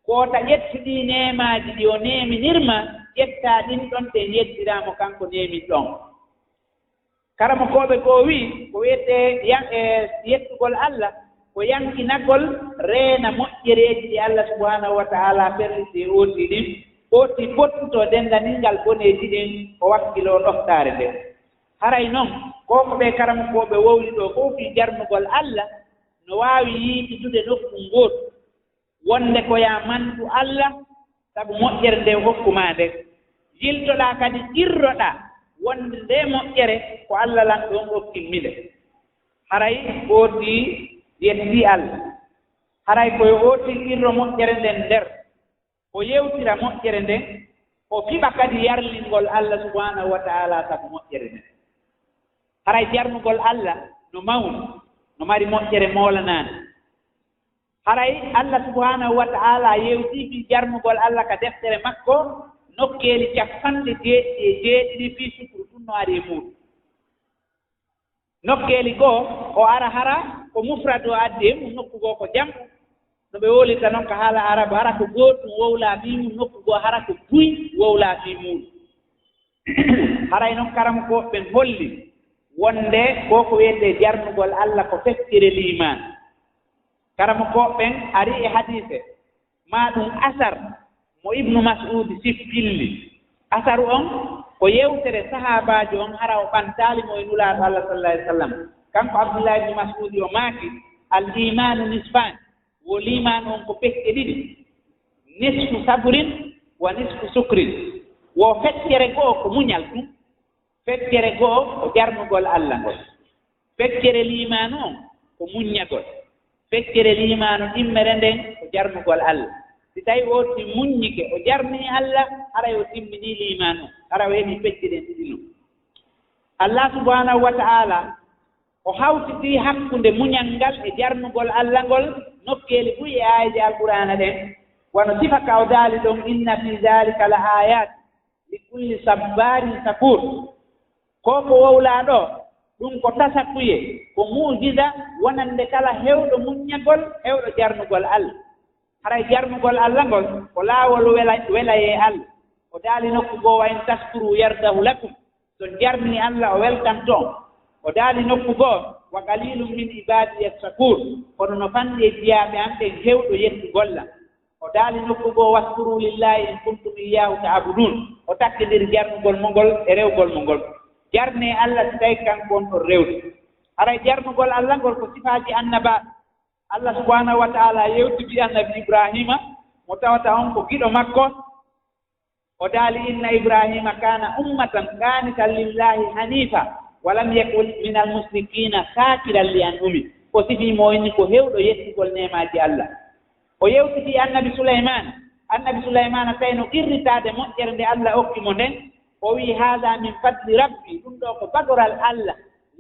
ko ta ƴettuɗi neemaji ɗi o neeminirma ƴetta ɗin ɗon ɗe yettiramo kanko neemin ɗon karamo koɓe goo wi ko wiyete yettugol Allah ko yankinagol reena moƴƴereeji ɗi Allah subhanahu wa ta'ala ferliti ooti ɗin ooti pottuto dendaningal boneeji ɗin ko wakkilo ɗoftaare nde haray noon koko ɓe karamo koɓe wowli ɗo fof fi jarnugol Allah no waawi yiititude nokku ngootu wonde ko ya mandu Allah sabu moƴƴere nde hokkuma nde yiltoɗa kadi irroɗa wonde nde moƴƴere ko Allah lan ɗon hokkimmide haray ooti yetti Allah haray koye ooti irro moƴƴere nden nder o yewtira moƴƴere nden o fiɓa kadi yarlingol Allah subhanahu wa ta'ala sabu moƴƴere nden haray jarnugol Allah no mawni no mari moƴƴere moolanani haray Allah subhanahu wa ta'ala yewti fi jarnugol Allah ka deftere makko nokkeeli capanɗe jeeɗiɗi fi sukru ɗum no ari e muɗum nokkeeli goo o ara hara ko mufrad o addi e mum nokku goo ko jam no ɓe wolita noon ko haala arabe hara ko gootum wowla fi mum nokku goo hara ko buy wowla fi muɗum haray noon karama ko ɓen holli wonde ko ko wiyete jarnugol Allah ko feccere liman karama ko ɓen ari e hadise ma ɗum asar mo Ibnu Mas'ud sippilli asaru on ko yewtere sahabajo on hara o ɓantali mo e nulaaɗo Allah sallallahu alaihi wasallam kanko Abdullah ibn Mas'ud o maaki al imanu nisfan wo liman on ko pecce ɗiɗi nisfu sabrin wa nisfu sukrin wo feccere goo ko muñal ɗum feccere goo ko jarnugol Allah ngol feccere liman on ko muññagol feccere liman o immere nden ko jarnugol Allah si tawi o ti muññike o jarni Allah haray o timmini liman o hara o heɓi feccere ɗiɗi ɗum Allah subhanahu wa ta'ala o hawtiti hakkunde muñal ngal e jarnugol Allah ngol nokkeeli ɓuyi e aayaji alqur'ana ɗen wono sifa ka o daali ɗon inna fi dhalika la ayat li kulli sabbarin shakur ko ko wowlaa ɗo ɗum ko tasakuye ko mu'jiza wonande kala hewɗo muññagol hewɗo jarnugol Allah haray jarnugol Allah ngol ko laawol wela e Allah o daali nokku goo wa in taskuru yardahu lakum so jarni Allah o weltanto o daali nokku goo wa qalilum min ibadi yashakur kono no fanɗi e jiyaaɓe an ɓen hewɗo yettugolla o daali nokku goo waskuru lillahi in kuntum iyyahu ta'budun o takkidir jarnugol mo ngol e rewgol mo ngol jarne Allah si tawi kanko on ɗon rewde haray jarnugol Allah ngol ko sifaaji annaba Allah subhanahu wa ta'ala yewtidi annabi Ibrahima mo tawata on ko giɗo makko o daali inna Ibrahima kana ummatan qanitan lillahi hanifa walam yakun min almusrikina shakiran li an'umi o sifimo inni ko hewɗo yettugol nemaji Allah o yewtidi annabi Suleyman annabi Sulaymana tawino irritade moƴƴere nde Allah okkimo nden o wi hada min fadli rabbi ɗum ɗo ko bagoral Allah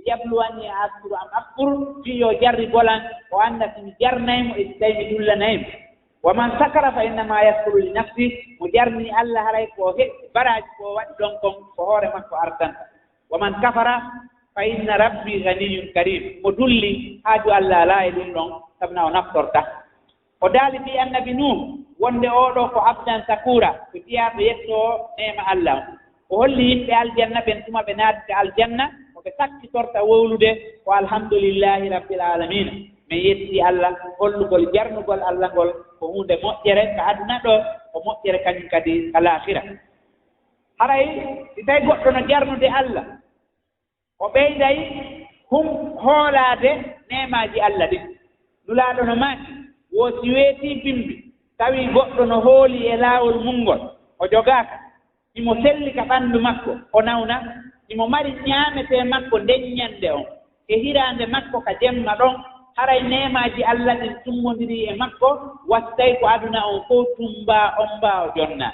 yabluwani askuru am akfur fi yo jarri golan o anda simi jarnaymo e tawi mi dullanaymo wa man sakara fa innama yaskuru li nafsi mo jarni Allah haray ko heɓi baraji ko waɗi ɗon kon ko hoore makko ardanta wa man kafara fa inna rabbi ganiyun karim mo dulli haaju Allah ala e ɗum ɗon sabna o naftorta o daali mbi annabi nuh wonde oɗo ko abdan sakura ko jiyaɓe yettoo nema Allah o holli yimɓe aljanna ɓen tuma ɓe naatita aljanna oɓe sakkitorta wowlude ko alhamdulillahi rabbil alamina min yetti Allah hollugol jarnugol Allah ngol ko hunde moƴƴere ko aduna ɗo ko moƴƴere kañum kadi alahira haray si tawi goɗɗo no jarnude Allah o ɓeyday hoolaade nemaji Allah ɗin nulaaɗo no maaki wo si weeti bimbi tawi goɗɗo no hooli e laawol mumngol o jogaaka imo selli ka ɓanndu makko o nawna imo mari ñaamete makko nden ñannde on e hiraande makko ka jemma ɗon haray nemaji Allah ɗin tummondiri e makko wattay ko aduna on fof tumba on mbaawa jonna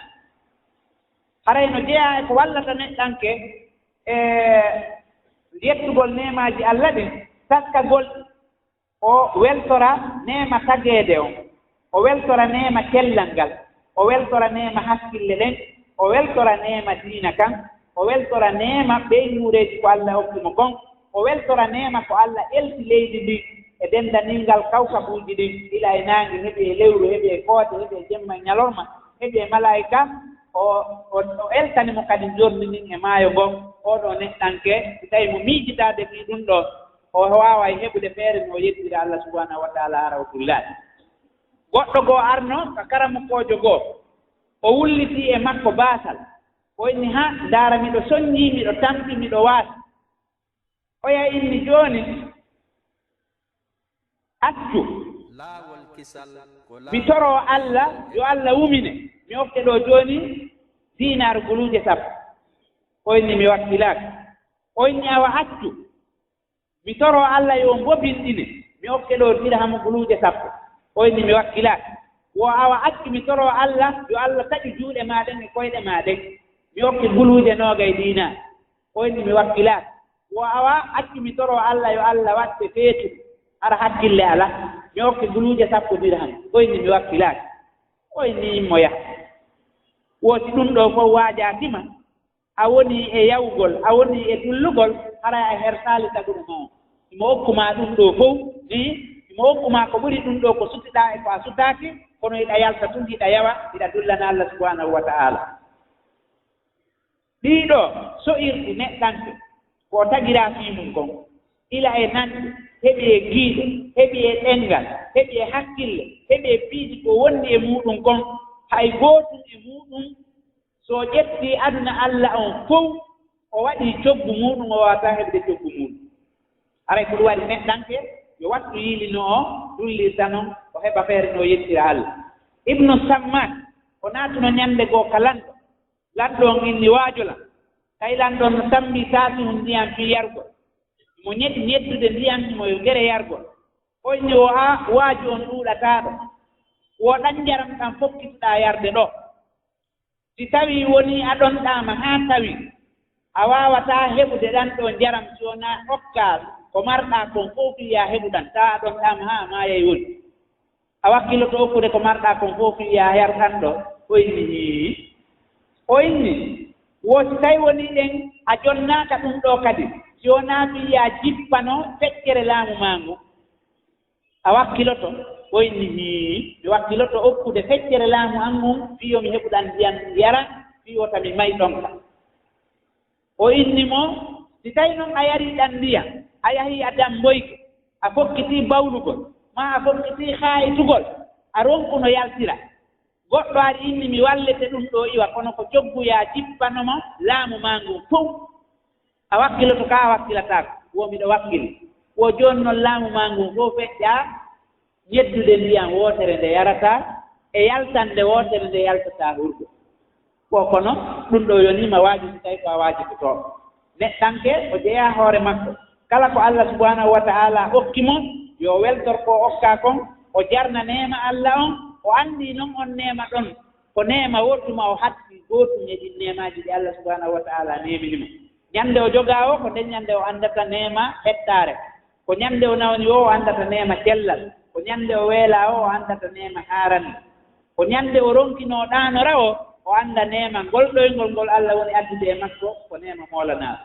haray no jeyaa e ko wallata neɗɗanke e yettugol nemaji Allah ɗin taskagol o weltora nema tageede on o weltora nema kellal ngal o weltora nema hakkille ɗen o weltora nema diina kan o weltora nema ɓeynuureeji ko Allah hokkimo kon o weltora nema ko Allah elti leydi ndi e dendanilngal kawkabuuji ɗin ila e naangi heɓi e lewru heɓi e koote heɓi e jemma e ñalorma heɓi e malaika o eltanimo kadi jorni nin e maayo ngon oɗo neɗɗanke so tawi mo miijitaade fi ɗum ɗo o waawa heɓude feere no yettira Allah subhanahu wa taala arawtullahi goɗɗo goo arno ko karamukoojo goo o wulliti e makko baasal o inni ha ndaara miɗo soññii miɗo tampi miɗo waasi oya inni jooni accu mi toroo Allah yo Allah wumine mi ofte ɗo jooni dinar guluuje sappo o inni mi wakkilaaka o inni awa accu mi toroo Allah yo mbobinɗine mi ofte ɗo dirham guluuje sappo o inni mi wakkilaaka wo awa accu mi toroo Allah yo Allah taƴi juuɗe maaɗen e koyɗe maaɗen mi hokki guluuje noogay dinar o inni mi wakkilaaka wo awa accu mi toroo Allah yo Allah waɗɓe feetu ara hakkille ala mi hokki guluuje sappo dirham o inni mi wakkilaaka o inni immo yaha wooti ɗum ɗo fof waajatima a woni e yawgol a woni e dullugol hara a hersaali taguɗo ma o imo hokkuma ɗum ɗo fof ni imo hokkuma ko ɓuri ɗum ɗo ko sutiɗa e ko a sutaaki kono iɗa yalta tun iɗa yawa iɗa dullana Allah subhanahu wa ta'ala ɗiɗo so'irɗi neɗɗanke ko tagira fimum kon ila e nanɗe heɓi e giiɗe heɓi e ɗenngal heɓi e hakkille heɓi e piiji ko wonni e muɗum kon hay gootum e muɗum so ƴetti aduna Allah on fof o waɗi coggu muɗum o wawata heɓde coggu muɗum aray ko ɗum waɗi neɗɗanke yo wattu yiilino o dullirta noon o heɓa feere no yettira Allah ibnu sammat o naatuno ñannde goo ka lanɗo lanɗo on inni waajola tawi lanɗon no tammi taasihum ndiyam fi yargol mo ñeɗi ñeddude ndiyam mo gere yargol o inni o a waaju on ɗuuɗataaɗo wo ɗan njaram ɗam fokkituɗaa yarde ɗo si tawi woni aɗon ɗaama haa tawi a waawataa heɓude ɗan ɗo njaram si wonaa hokkaa ko marɗaa kon fof fiya heɓuɗan taa aɗon ɗaama haa maayay woni a wakkiloto hokkude ko marɗaa kon fof fiya yartan ɗo o inni wo si tawi woni ɗen a jonnaaka ɗum ɗo kadi si wonaa fiya jippano feccere laamu maa ngu a wakkiloto o inni mi wakkiloto hokkude feccere laamu an mum fiyo mi heɓuɗan ndiyam yara fiyo tami may ɗonka o inni mo si tawi noon a yarii ɗan ndiyam a yahii a damboyke a fokkitii bawlugol ma a fokkitii haayitugol a ronkuno yaltira goɗɗo ari inni mi wallete ɗum ɗo iwa kono ko cogguya jippanoma laamu maa ngu fof a wakkiloto ka a wakkilataako wo miɗo wakkili wo jooni noon laamu maa ngu fof feƴƴaa ñeddude ndiyam wootere nde yarataa e yaltande wootere nde yaltataa hurgo ko kono ɗum ɗo yoniima waaji so tawi ko a waajibitoo neɗɗanke o jeyaa hoore makko kala ko Allah subhanahu wa ta'ala okki mo yo weltor ko okkaa kon o jarna neema Allah on o anndi noon on neema ɗon ko neema wottuma o hatti gootum e ɗin neemaaji ɗi Allah subhanahu wa ta'ala neeminimo ñannde o jogaa o ko nden ñannde o anndata neema heɗɗaare ko ñannde o nawni o anndata neema cellal ko ñannde o weelaa o anndata neema haarande ko ñannde o ronkinoo ɗaanora o annda neema ngolɗoyngol ngol Allah woni addude e makko ko neema moolanaaɗo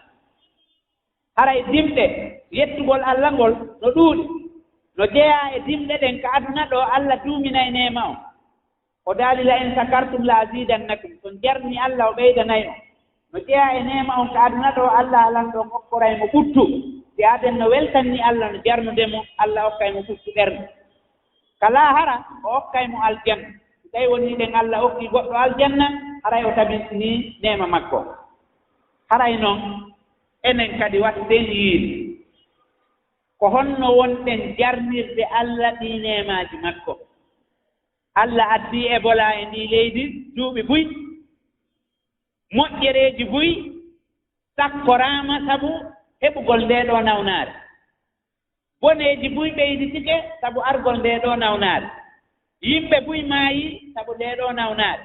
haray dimɗe yettugol Allah ngol no ɗuuɗi no jeyaa e dimɗe ɗen ko aduna ɗo Allah duuminay neema o o daali la in sakartum la azidannakum son jarni Allah o ɓeydanayi o no jeyaa e neema on ko aduna ɗo Allah alan ɗo hokkoray mo ɓuttu si aden no weltanni Allah no jarnude mo Allah hokkay mo ɓuttu ɓernde kala hara o hokkay mo aljanna so tawi woni ɗen Allah hokki goɗɗo aljanna haray o tabintini neema makko haray noon enen kadi watten yiide ko honno wonɗen jarnirde Allah ɗi neemaaji makko Allah addi Ebola e ndi leydi duuɓi buy moƴƴereeji buy sakkoraama sabu heɓugol nde ɗo nawnaare boneeji buy ɓeyditike sabu argol nde ɗo nawnaare yimɓe buy maayi sabu nde ɗo nawnaare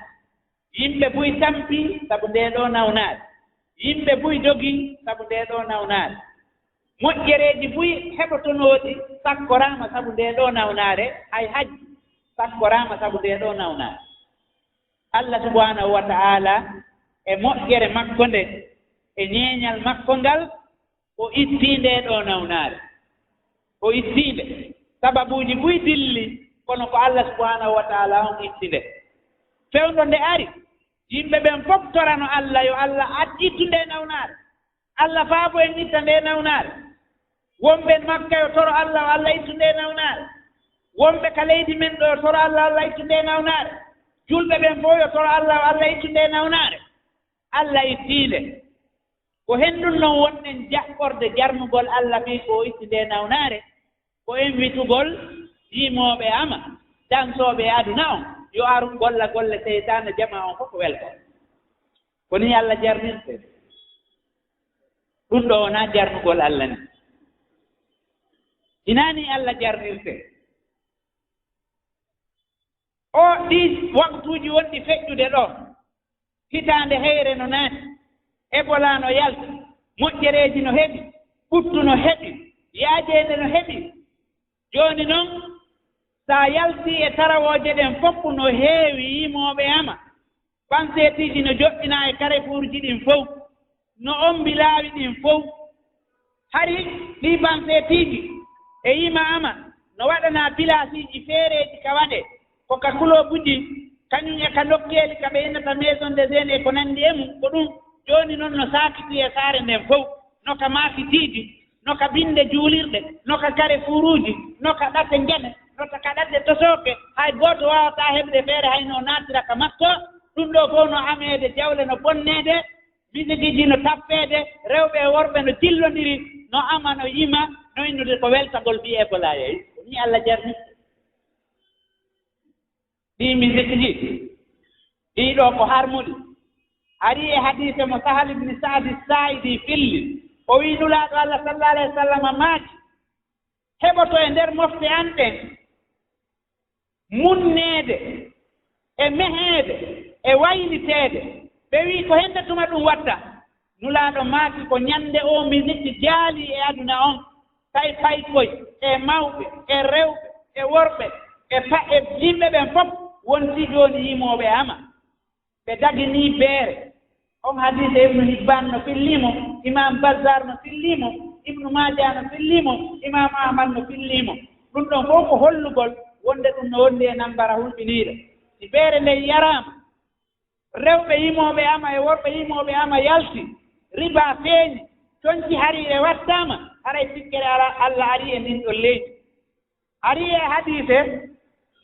yimɓe buy tampi sabu nde ɗo nawnaare yimɓe buy dogi sabu nde ɗo nawnaare moƴƴereeji buy heɓotonooɗi sakkoraama sabu nde ɗo nawnaare hay hajji sakkoraama sabu nde ɗo nawnaare Allah subhanahu wa ta'ala e moƴƴere makko nde e ñeeñal makko ngal o ittii nde ɗo nawnaare o ittiinde sababuuji buy dilli kono ko Allah subhanahu wa ta'ala on itti nde fewndo nde ari yimɓe ɓen fof torano Allah yo Allah ittu nde nawnaare Allah faabo en itta nde nawnaare wonɓe Makka yo toro Allah o Allah ittu nde nawnaare wonɓe ka leydi men ɗo yo toro Allah o Allah ittu nde nawnaare julɓe ɓen fof yo toro Allah o Allah ittu nde nawnaare Allah ittiinde ko henndun noon wonɗen jaɓɓorde jarnugol Allah fii ko itti nde nawnaare ko invitugol yimooɓe ama dansooɓe e aduna on yo aru golla golle seytane jama on fof welko ko ni Allah jarnirte ɗum ɗo wonaa jarnugol Allah ni inaani Allah jarnirte o ɗi waktuuji wonɗi feƴƴude ɗo hitaande heyre no naati Ebola no yalti moƴƴereeji no heɓi ɓuttu no heɓi yaajeede no heɓi jooni noon so a yaltii e tarawooje ɗen fof no heewi yimooɓe ama banseetiiji no joɗɗinaa e Carrefourji ɗin fof no ombi laawi ɗin fof hari ɗii banseetiiji e yima ama no waɗanaa pilasiiji feereeji ka waɗe ko ka kulobuji kañum e ka lokkeeli ka ɓe innata maison des jeunes e ko nanndi e mum ko ɗum jooni noon no saakiti e saare nden fof no ka maafitiiji no ka binde juulirɗe no ka Carrefour-uji no ka ɗate ngene no ka ɗate tosooke hay gooto waawataa heɓde feere hay no naatira ka makko ɗum ɗo fof no ameede jawle no bonneede bisigiji no tappeede rewɓe e worɓe no jillondiri no ama no yima no innude ko weltagol mbi Ebola yeyi ni Allah jarni ɗi musique ji ɗiɗo ko harmuɗi ari e hadise mo Sahal ibn Sa'di Sa'idi filli o wi nulaaɗo Allah sallallahu alayhi wa sallam maaki heɓoto e nder mofte an ɗen munneede e meheede e wayliteede ɓe wi ko hende tuma ɗum watta nulaaɗo maaki ko ñannde o musique jaali e aduna on tawi paykoy e mawɓe e rewɓe e worɓe e yimɓe ɓen fof wonti jooni yimooɓe ama ɓe daginii beere on hadise ibnu Hibban no fillimo imam Bazar no fillimo ibnu Maaja no fillimo imam Ahmad no fillimo ɗum ɗon fof ko hollugol wonde ɗum no wondi e nambara hulɓiniire si beere nde yaraama rewɓe yimooɓe ama e worɓe yimooɓe ama yalti riba feeñi coñci hari e wattaama haray sikkere Allah ari e ndin ɗon leydi ari e hadise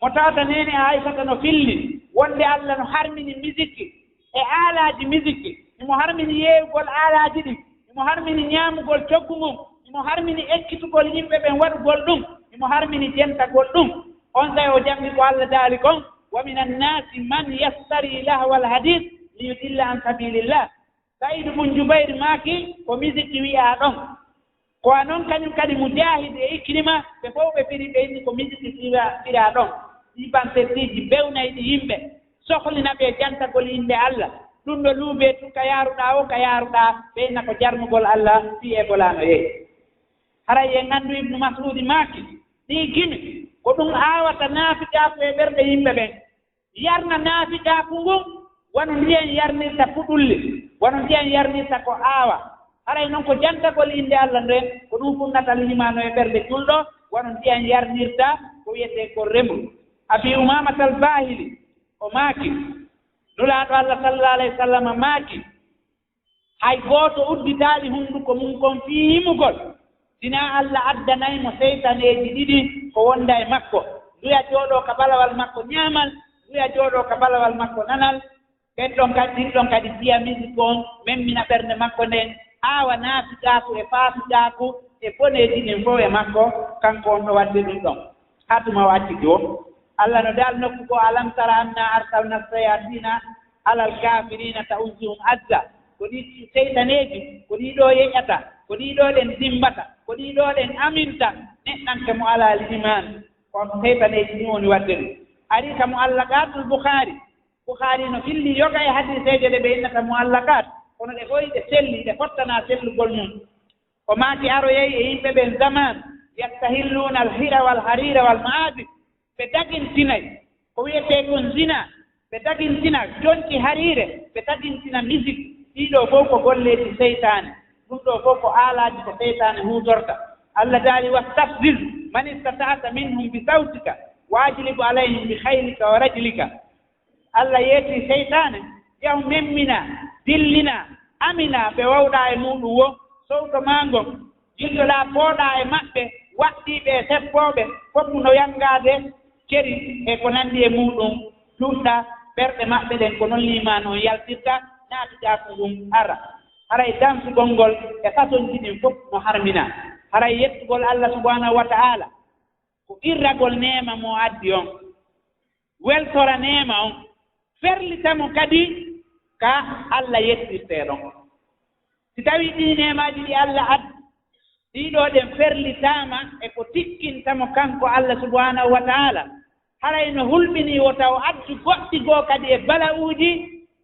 mo tawta nene Aysata no filli wonde Allah no harmini musique e aalaaji musique imo harmini yeewugol aalaaji ɗin imo harmini ñaamugol coggu mum imo harmini ekkitugol yimɓe ɓen waɗugol ɗum imo harmini jentagol ɗum on tawi o jamɗi ko Allah daali kon wa min annasi man yastari lahwa alhadis li yudilla an sabilillah Saïd bun Jubayr maaki ko musique wi'a ɗon ko anon kañum kadi Mujahid e Ikrima ɓe fof ɓe firi ɓe inni ko musique fira ɗon ɗi bansetiji bewnayɗi yimɓe sohlina ɓe jantagol inde Allah ɗum ɗo luuɓe ka yaaruɗaa o ka yaaruɗaa ɓeyna ko jarmugol Allah fiye bolano yehi haray en anndu Ibnu Mas'udi maaki ɗi gimi ko ɗum aawata naafiqaaku e ɓerɗe yimɓe ɓen yarna naafiqaaku ngun wono ndiyen yarnirta puɗulli wono ndiyen yarnirta ko aawa haray noon ko jantagol inde Allah nden ko ɗum funnata limano e ɓerɗe julɗo wono ndiyen yarnirta ko wiyetee ko remru Abi Umamata al-Bahili o maaki nulaaɗo Allah sallallahu alayhi wa sallam maaki hay gooto udditaali hunnduko mum kon fii himugol sina Allah addanaymo seytaneeji ɗiɗi ko wonda e makko nduya jooɗoo ka balawal makko ñaamal nduya jooɗoo ka balawal makko nanal ɗin ɗon kadi siyamisi kon memmina ɓernde makko nden aawa naafiɗaaku e faafiɗaaku e boneeji ɗin fof e makko kanko on ɗo waɗde ɗum ɗon hatuma wacci jo Allah no dal nokku ko alam tara anna arsalna sayatina alal kafirina ta'uzuhum azza ko ɗi seytaneeji ko ɗiɗo yeƴata ko ɗiɗo ɗen dimbata ko ɗiɗo ɗen aminta neɗɗanke mo alal iman ko seytaneeji ɗin woni waɗde ɗum ari ka mu'allaqatul Bukhari no filli yoga e hadiseeje ɗe ɓe innata mu'allaqat kono ɗe foyi ɗe selli ɗe fottana sellugol mum o maati aroyeyi e yimɓe ɓen zaman yastahilluna alhira wal harira wal ma'azif ɓe dagintinay ko wiyetee kon zina ɓe dagintina jonti hariire ɓe dagintina musique ɗiɗo fof ko golleeji seytaane ɗum ɗo fof ko aalaaji ko seytaane huutorta Allah daali wastafziz man istata'ta minhum bi sawtika waajlibu alayhim bi haylika wa rajlika Allah yeeti seytaane yaw memmina dillina amina ɓe wawɗaa e muɗum wo sowto maa ngon jilloɗaa pooɗaa e maɓɓe waɗɗiiɓe e seppooɓe fof no yanngaade ceri e ko nanndi e muɗum juɗɗa ɓerɗe maɓɓe ɗen ko noon liman on yaltirta naatiɗaaku ngun ara haray dansugol ngol e façonji ɗin fof no harmina haray yettugol Allah subhanahu wa ta'ala ko irragol neema mo addi on weltora neema on ferlitamo kadi ka Allah yettirtee ɗon si tawii ɗii neemaaji ɗi Allah addi ɗiɗo ɗen ferlitaama e ko tikkintamo kanko Allah subhanahu wa ta'ala haray no hulɓinii wo taw addu goɗɗi goo kadi e bala'uuji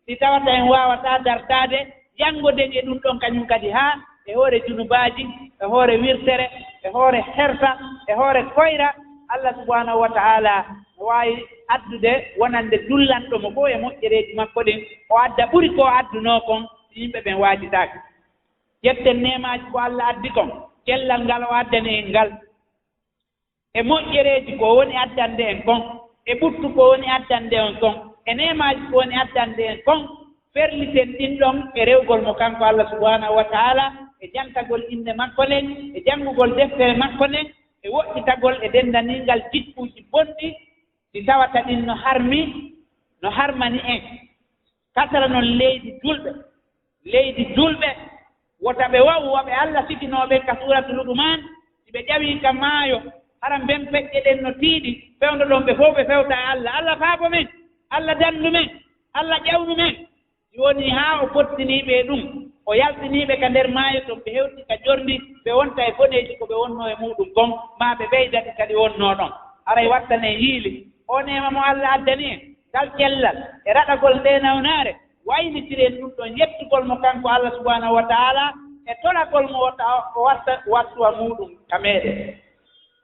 ɗi tawata en waawataa dartaade janngoden e ɗum ɗon kañum kadi haa e hoore junubaaji e hoore wirtere e hoore herta e hoore koyra Allah subhanahu wa ta'ala no waawi addude wonande dullanɗo mo fof e moƴƴereeji makko ɗin o adda ɓuri ko addunoo kon yimɓe ɓen waajitaake jetten nemaaji ko Allah addi kon cellal ngal o addani en ngal e moƴƴereeji ko woni addande en kon e ɓuttu ko woni addande en kon e nemaaji ko woni addande en kon ferliten ɗin ɗon e rewgol mo kanko Allah subhanahu wa ta'ala e jantagol inde makko nden e janngugol deftere makko nden e woɗɗitagol e denndaningal jikkuuji bonɗi ɗi tawata ɗin no harmani en kasara noon leydi julɓe wota ɓe wawoɓe Allah siginooɓe ka suratu Luqman si ɓe ƴawii ka maayo haran ben peƴƴe ɗen no tiiɗi fewndo ɗon ɓe fof ɓe fewta Allah faabo men Allah dandu men Allah ƴawnu men si woni haa o fottiniiɓe ɗum o yaltiniiɓe ka nder maayo ton ɓe hewti ka jorndi ɓe wonta e boneeji ko ɓe wonnoo e muɗum kon maa ɓe ɓeydati kadi wonnoo ɗon haray wattane hiili o neema mo Allah addani en ngal cellal e raɗagol nde nawnaare waynitiren ɗum ɗon yettugol mo kanko Allah subhanahu wa ta'ala e tolagol mo o wattuwa muɗum ka meeɗen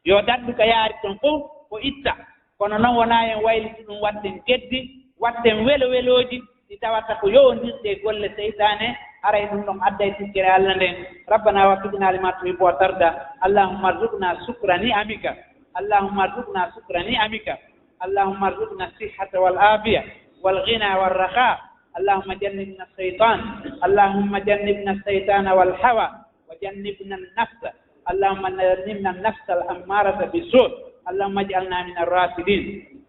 yo dandu ka yaari ton fof o itta kono noon wonaa en wayliti ɗum watten geddi watten welooji ɗi tawata ko yowondirɗe golle seytaane haray ɗum ɗon adda e tikkere Allah nden rabbana waffiqna lima tuhibbu wa tarda allahumma arzuqna shukra ni'amika allahumma arzuqna shukra ni'amika allahumma arzuqna as-sihhata wal afiya wal ghina wal raha اللهم جنبنا الشيطان اللهم جنبنا الشيطان والهوى وجنبنا النفس اللهم جنبنا النفس الأمارة بالسوء اللهم اجعلنا من الراشدين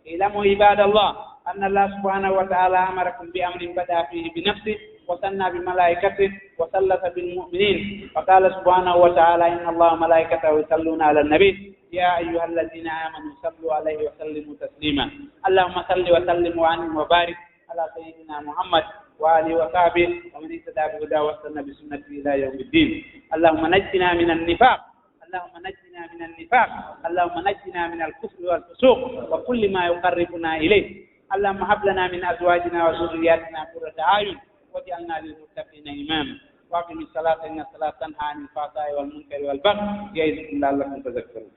اعلموا عباد الله أن الله سبحانه وتعالى أمركم بأمر بدأ فيه بنفسه وثنى بملائكته وثلث بالمؤمنين وقال سبحانه وتعالى إن الله وملائكته يصلون على النبي يا أيها الذين آمنوا صلوا عليه وسلموا تسليما اللهم صل وسلم وأنعم وبارك على سيدنا محمد وآله وصحبه ومن اهتدى بهداه واستنى بسنته إلى يوم الدين اللهم نجنا من النفاق اللهم نجنا من النفاق اللهم نجنا من الكفر والفسوق وكل ما يقربنا إليه اللهم هب لنا من أزواجنا وذرياتنا قرة أعين واجعلنا للمتقين إماما واقم الصلاة إن الصلاة تنهى عن الفحشاء والمنكر والبغي يعظكم لعلكم تذكرون.